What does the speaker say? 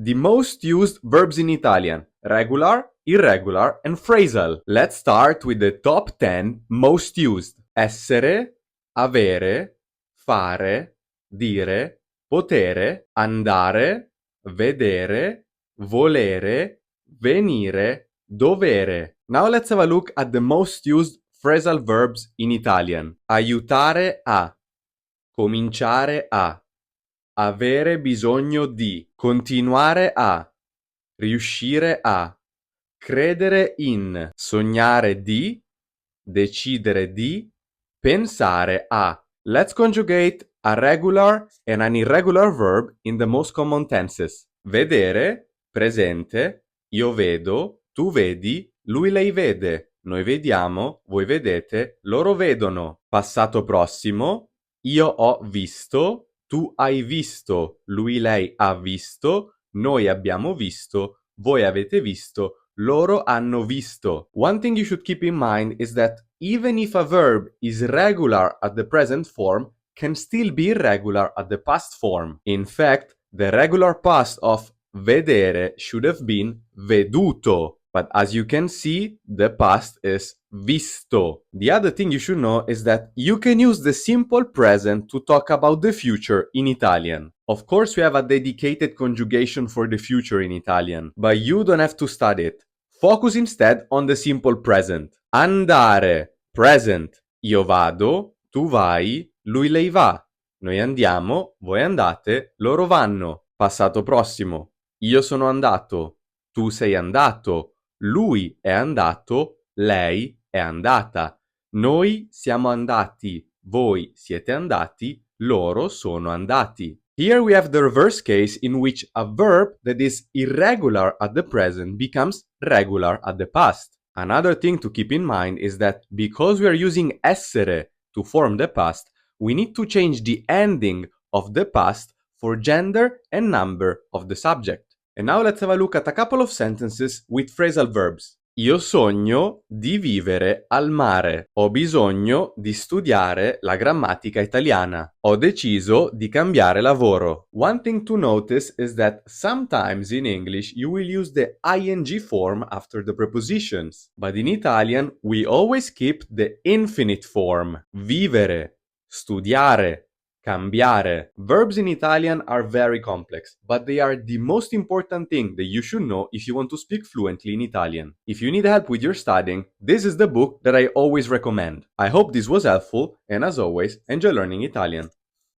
the most used verbs in Italian: regular, irregular, and phrasal. Let's start with the top 10 most used. Essere, avere, fare, dire, potere, andare, vedere, volere, venire, dovere. Now let's have a look at the most used phrasal verbs in Italian. Aiutare a, cominciare a, avere bisogno di, continuare a, riuscire a, credere in, sognare di, decidere di, pensare a. Let's conjugate a regular and an irregular verb in the most common tenses. Vedere, presente, io vedo, tu vedi, lui lei vede, noi vediamo, voi vedete, loro vedono. Passato prossimo, io ho visto, tu hai visto, lui lei ha visto, noi abbiamo visto, voi avete visto, loro hanno visto. One thing you should keep in mind is that even if a verb is regular at the present form, can still be irregular at the past form. In fact, the regular past of vedere should have been veduto. But as you can see, the past is visto. The other thing you should know is that you can use the simple present to talk about the future in Italian. Of course, we have a dedicated conjugation for the future in Italian, but you don't have to study it. Focus instead on the simple present. Andare, present. Io vado, tu vai, lui lei va. Noi andiamo, voi andate, loro vanno. Passato prossimo. Io sono andato, tu sei andato, lui è andato, lei è andata. Noi siamo andati, voi siete andati, loro sono andati. Here we have the reverse case in which a verb that is irregular at the present becomes regular at the past. Another thing to keep in mind is that because we are using essere to form the past, we need to change the ending of the past for gender and number of the subject. And now let's have a look at a couple of sentences with phrasal verbs. Io sogno di vivere al mare. Ho bisogno di studiare la grammatica italiana. Ho deciso di cambiare lavoro. One thing to notice is that sometimes in English you will use the ing form after the prepositions, but in Italian we always keep the infinite form. Vivere, studiare, cambiare. Verbs in Italian are very complex, but they are the most important thing that you should know if you want to speak fluently in Italian. If you need help with your studying, this is the book that I always recommend. I hope this was helpful, and as always, enjoy learning Italian.